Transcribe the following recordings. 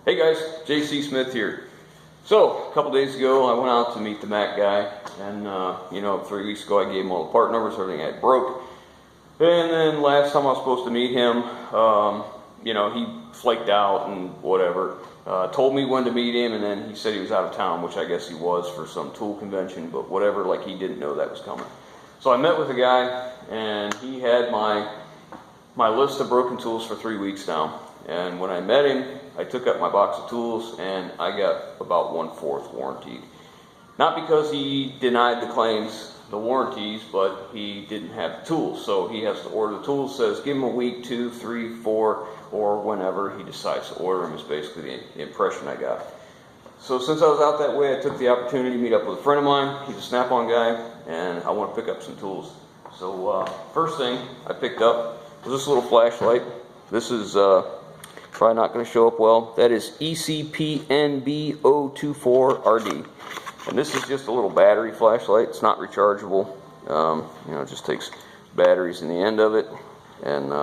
Hey guys, JC Smith here. So, a couple days ago I went out to meet the Mac guy, and 3 weeks ago I gave him all the part numbers, everything I broke. And then last time I was supposed to meet him, he flaked out and whatever. Told me when to meet him, and then he said he was out of town, which I guess he was for some tool convention, but whatever, like he didn't know that was coming. So I met with the guy, and he had my list of broken tools for 3 weeks now. And when I met him, I took up my box of tools and I got about 1/4 warranted. Not because he denied the claims, the warranties, but he didn't have the tools. So he has to order the tools, says give him a week, 2, 3, 4, or whenever he decides to order them is basically the impression I got. So since I was out that way, I took the opportunity to meet up with a friend of mine. He's a Snap-on guy, and I want to pick up some tools. So first thing I picked up was this little flashlight. This is probably not going to show up well. That is ECP-NB024RD. And this is just a little battery flashlight. It's not rechargeable. It just takes batteries in the end of it. And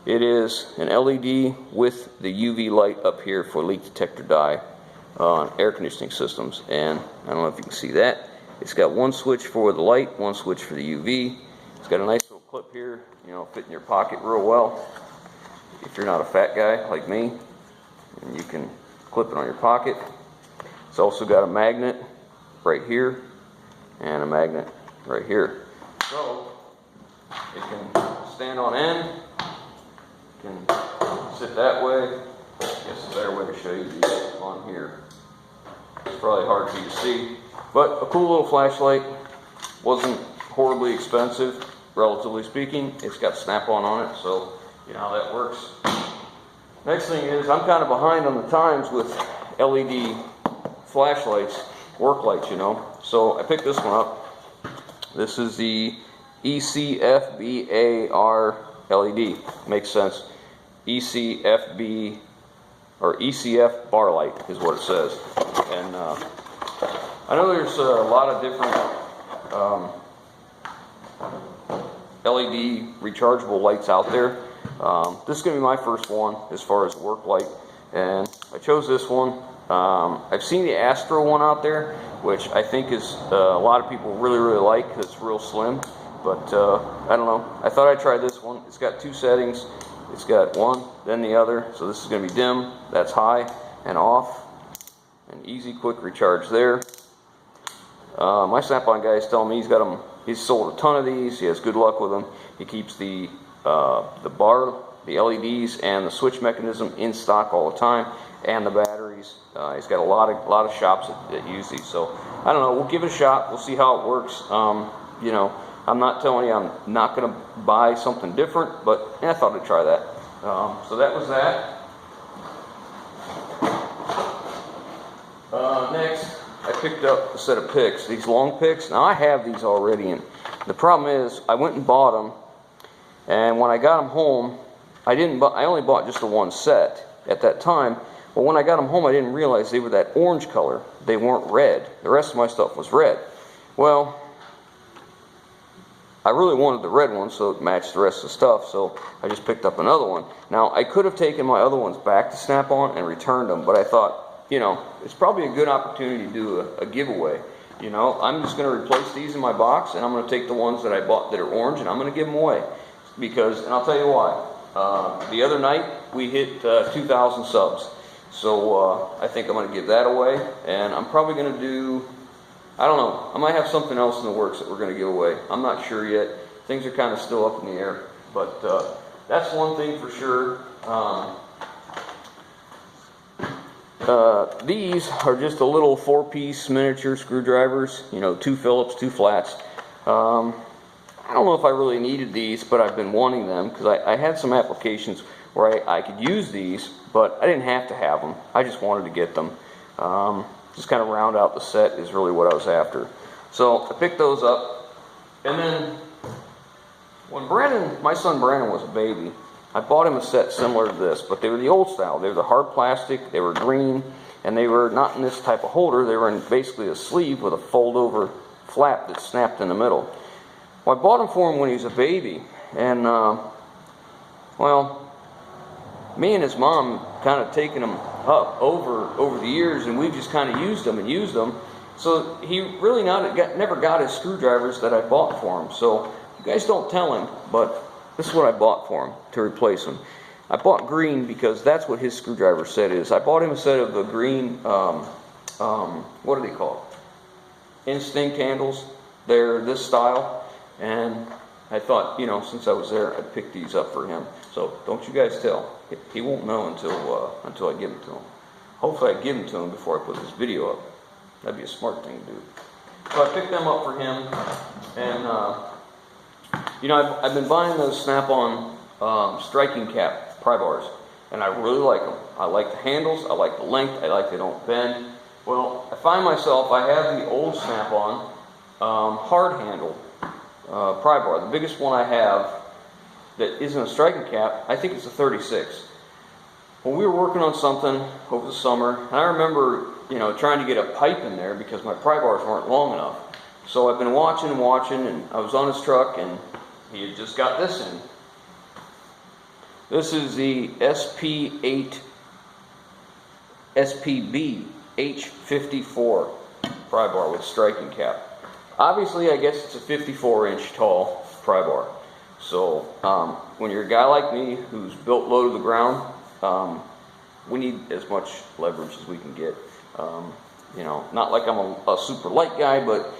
it is an LED with the UV light up here for leak detector dye on air conditioning systems. And I don't know if you can see that. It's got one switch for the light, one switch for the UV. It's got a nice little clip here, fit in your pocket real well. If you're not a fat guy like me, and you can clip it on your pocket. It's also got a magnet right here and a magnet right here. So it can stand on end, it can sit that way. I guess a better way to show you these on here. It's probably hard for you to see, but a cool little flashlight. Wasn't horribly expensive, relatively speaking. It's got Snap-on it, so you know how that works. Next thing is, I'm kind of behind on the times with LED flashlights, work lights, So I picked this one up. This is the ECFBAR LED. Makes sense. ECFB or ECF bar light is what it says. And I know there's a lot of different LED rechargeable lights out there. This is going to be my first one as far as work light, and I chose this one. I've seen the Astro one out there, which I think is a lot of people really like because it's real slim, but I don't know. I thought I'd try this one. It's got 2 settings. It's got one, then the other, so this is going to be dim, that's high and off. An easy, quick recharge there. My Snap-on guy is telling me he's sold a ton of these. He has good luck with them. He keeps the bar, the LEDs, and the switch mechanism in stock all the time, and the batteries. He's got a lot of shops that use these. So I don't know. We'll give it a shot. We'll see how it works. I'm not telling you I'm not going to buy something different, but I thought I'd try that. So that was that. Next, I picked up a set of picks. These long picks. Now I have these already, and the problem is I went and bought them. And when I got them home, I only bought just the one set at that time. But when I got them home, I didn't realize they were that orange color. They weren't red. The rest of my stuff was red. Well, I really wanted the red one so it matched the rest of the stuff, so I just picked up another one. Now, I could have taken my other ones back to Snap-on and returned them, but I thought, it's probably a good opportunity to do a giveaway. I'm just going to replace these in my box, and I'm going to take the ones that I bought that are orange, and I'm going to give them away. And I'll tell you why. The other night we hit 2,000 subs, so I think I'm going to give that away, and I'm probably going to do, I don't know, I might have something else in the works that we're going to give away. I'm not sure yet. Things are kind of still up in the air, but that's one thing for sure. These are just a little 4-piece miniature screwdrivers, 2 Phillips, 2 flats. I don't know if I really needed these, but I've been wanting them because I had some applications where I could use these, but I didn't have to have them. I just wanted to get them. Just kind of round out the set is really what I was after. So I picked those up, and then when my son Brandon was a baby, I bought him a set similar to this, but they were the old style. They were the hard plastic, they were green, and they were not in this type of holder. They were in basically a sleeve with a fold-over flap that snapped in the middle. Well, I bought them for him when he was a baby, and well, me and his mom kind of taken them up over the years, and we've just kind of used them. So he really never got his screwdrivers that I bought for him. So you guys don't tell him, but this is what I bought for him to replace them. I bought green because that's what his screwdriver set is. I bought him a set of the green, what do they call it? Instinct handles. They're this style, and I thought, you know, since I was there, I'd pick these up for him. So don't you guys tell. He won't know until I give them to him. Hopefully I give them to him before I put this video up. That'd be a smart thing to do. So I picked them up for him, and you know, I've been buying those Snap-on striking cap pry bars, and I really like them. I like the handles, I like the length, I like they don't bend. Well, I find myself, I have the old Snap-on hard handle pry bar. The biggest one I have that isn't a striking cap, I think it's a 36. Well, we were working on something over the summer, and I remember, you know, trying to get a pipe in there because my pry bars weren't long enough. So I've been watching, and I was on his truck, and he had just got this in. This is the SPB H54 pry bar with striking cap. Obviously, I guess it's a 54-inch tall pry bar. So when you're a guy like me who's built low to the ground, we need as much leverage as we can get. You know, not like I'm a super light guy, but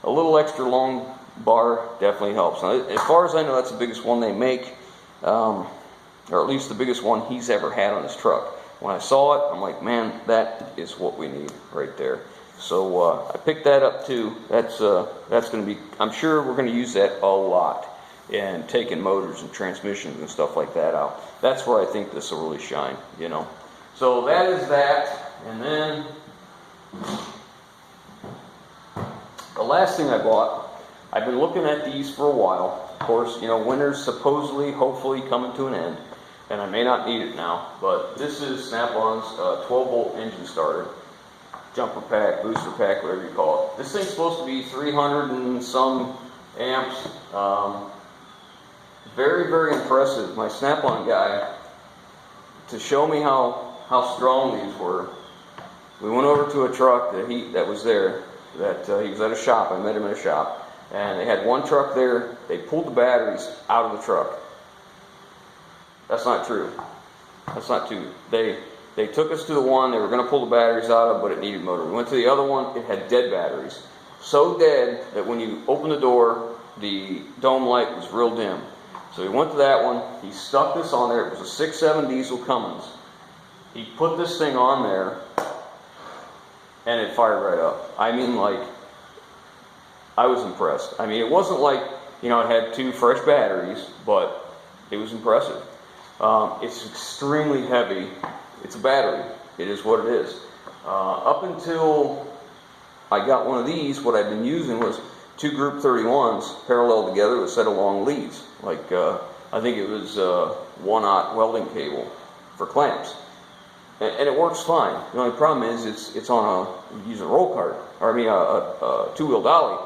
a little extra long bar definitely helps. Now, as far as I know, that's the biggest one they make, or at least the biggest one he's ever had on his truck. When I saw it, I'm like, man, that is what we need right there. So I picked that up too. That's going to be, I'm sure we're going to use that a lot, and taking motors and transmissions and stuff like that out. That's where I think this will really shine, you know. So that is that, and then the last thing I bought, I've been looking at these for a while. Of course, you know, winter's supposedly, hopefully coming to an end, and I may not need it now, but this is Snap-on's 12-volt engine starter, jumper pack, booster pack, whatever you call it. This thing's supposed to be 300 and some amps. Very, very impressive. My Snap-on guy, to show me how strong these were, we went over to a truck that was there, that he was at a shop. I met him at a shop, and they had one truck there. They pulled the batteries out of the truck. That's not true. That's not true. They took us to the one they were going to pull the batteries out of, but it needed motor. We went to the other one. It had dead batteries. So dead that when you open the door, the dome light was real dim. So we went to that one. He stuck this on there. It was a 6.7 diesel Cummins. He put this thing on there, and it fired right up. I mean, like, I was impressed. I mean, it wasn't like, you know, it had 2 fresh batteries, but it was impressive. It's extremely heavy. It's a battery. It is what it is. Up until I got one of these, what I've been using was 2 Group 31s parallel together with a set of long leads. Like, I think it was 1/0 welding cable for clamps. And it works fine. The only problem is it's on you use a roll cart, or I mean a 2-wheel dolly.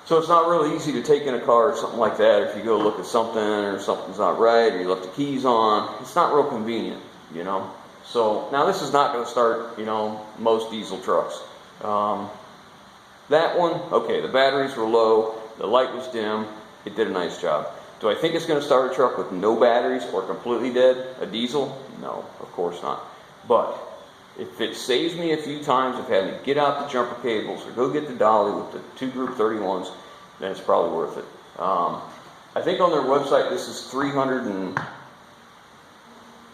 So it's not really easy to take in a car or something like that if you go look at something or something's not right or you left the keys on. It's not real convenient, you know. So now this is not going to start, you know, most diesel trucks. That one, okay, the batteries were low, the light was dim, it did a nice job. Do I think it's going to start a truck with no batteries or completely dead, a diesel? No, of course not. But if it saves me a few times of having to get out the jumper cables or go get the dolly with the 2 Group 31s, then it's probably worth it. I think on their website this is $370,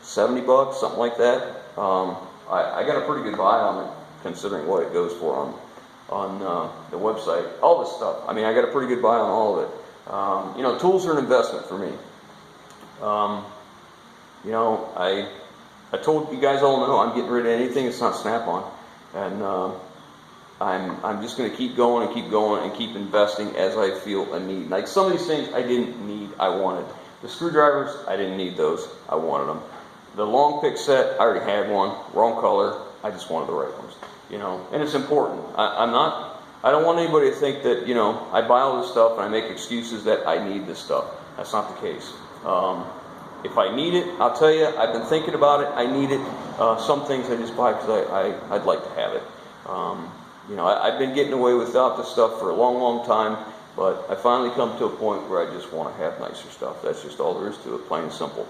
something like that. I got a pretty good buy on it considering what it goes for on the website. All this stuff. I mean, I got a pretty good buy on all of it. You know, tools are an investment for me. You know, I told you guys all know I'm getting rid of anything that's not Snap-on, and I'm just going to keep going and keep investing as I feel a need. Like some of these things I didn't need, I wanted. The screwdrivers, I didn't need those, I wanted them. The long pick set, I already had one, wrong color, I just wanted the right ones. You know, and it's important. I don't want anybody to think that, you know, I buy all this stuff and I make excuses that I need this stuff. That's not the case. if I need it, I'll tell you, I've been thinking about it. I need it. Some things I just buy because I'd like to have it. You know, I've been getting away without this stuff for a long time, but I finally come to a point where I just want to have nicer stuff. That's just all there is to it, plain and simple.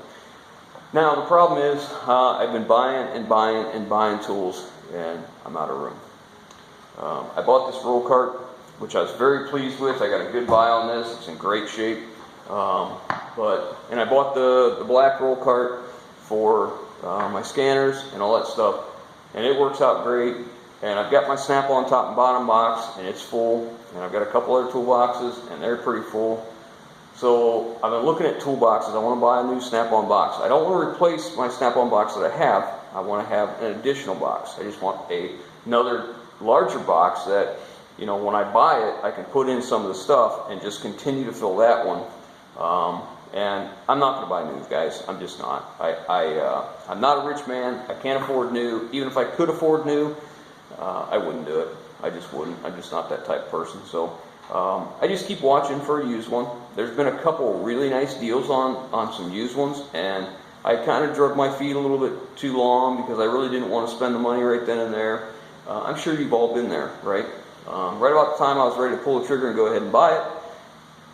Now, the problem is, I've been buying tools, and I'm out of room. I bought this roll cart, which I was very pleased with. I got a good buy on this. It's in great shape. And I bought the black roll cart for my scanners and all that stuff, and it works out great. And I've got my Snap-on top and bottom box, and it's full. And I've got a couple other toolboxes, and they're pretty full. So I've been looking at toolboxes. I want to buy a new Snap-on box. I don't want to replace my Snap-on box that I have. I want to have an additional box. I just want another larger box that, you know, when I buy it, I can put in some of the stuff and just continue to fill that one. And I'm not going to buy new, guys. I'm just not. I'm not a rich man. I can't afford new. Even if I could afford new, I wouldn't do it. I just wouldn't. I'm just not that type of person. So I just keep watching for a used one. There's been a couple really nice deals on some used ones, and I kind of drug my feet a little bit too long because I really didn't want to spend the money right then and there. I'm sure you've all been there, right? Right about the time I was ready to pull the trigger and go ahead and buy it,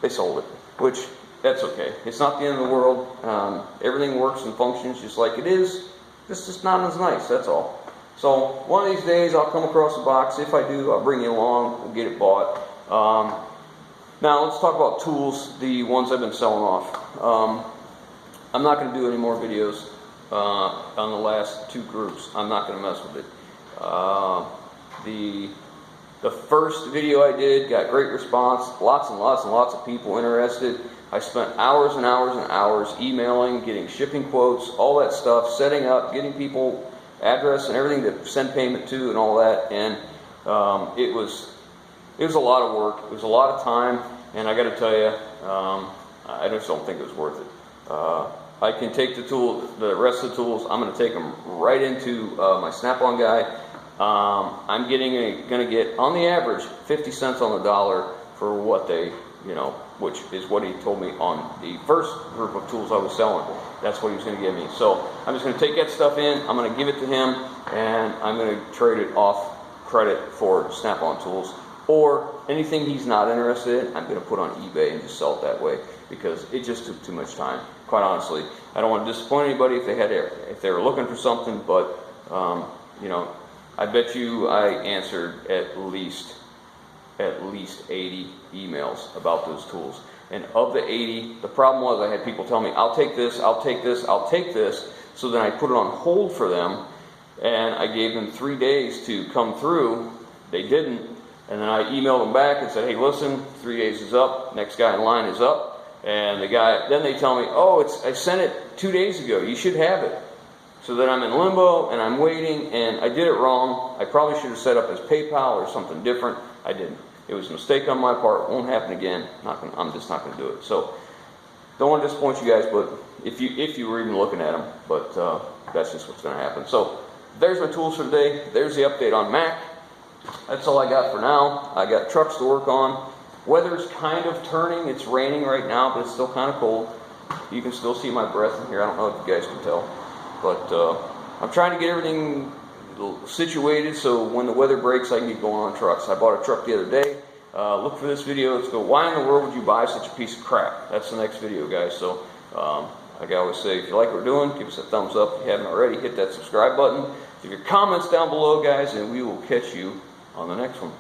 they sold it, which that's okay. It's not the end of the world. Everything works and functions just like it is. It's just not as nice, that's all. So one of these days I'll come across a box. If I do, I'll bring you along. We'll get it bought. Now let's talk about tools, the ones I've been selling off. I'm not going to do any more videos on the last two groups. I'm not going to mess with it. The first video I did got great response. Lots and lots of people interested. I spent hours and hours emailing, getting shipping quotes, all that stuff, setting up, getting people address and everything to send payment to and all that. And it was a lot of work. It was a lot of time, and I got to tell you, I just don't think it was worth it. I can take the rest of the tools. I'm going to take them right into my Snap-on guy. I'm going to get on the average 50 cents on the dollar for what they, you know, which is what he told me on the first group of tools I was selling. That's what he was going to give me. So I'm just going to take that stuff in. I'm going to give it to him, and I'm going to trade it off credit for Snap-on tools. Or anything he's not interested in, I'm going to put on eBay and just sell it that way, because it just took too much time. Quite honestly, I don't want to disappoint anybody if they were looking for something, but you know, I bet you I answered at least 80 emails about those tools. And of the 80, the problem was I had people tell me, I'll take this, I'll take this, I'll take this. So then I put it on hold for them, and I gave them 3 days to come through. They didn't. And then I emailed them back and said, hey, listen, 3 days is up. Next guy in line is up. And then they tell me, oh, I sent it 2 days ago. You should have it. So then I'm in limbo and I'm waiting, and I did it wrong. I probably should have set up as PayPal or something different. I didn't. It was a mistake on my part. Won't happen again. I'm just not going to do it. So don't want to disappoint you guys, but if you were even looking at them, but that's just what's going to happen. So there's my tools for today. There's the update on Mac. That's all I got for now. I got trucks to work on. Weather's kind of turning. It's raining right now, but it's still kind of cold. You can still see my breath in here. I don't know if you guys can tell. But I'm trying to get everything situated so when the weather breaks, I can get going on trucks. I bought a truck the other day. Look for this video. Let's go, why in the world would you buy such a piece of crap? That's the next video, guys. So like I always say, if you like what we're doing, give us a thumbs up. If you haven't already, hit that subscribe button. Leave your comments down below, guys, and we will catch you on the next one.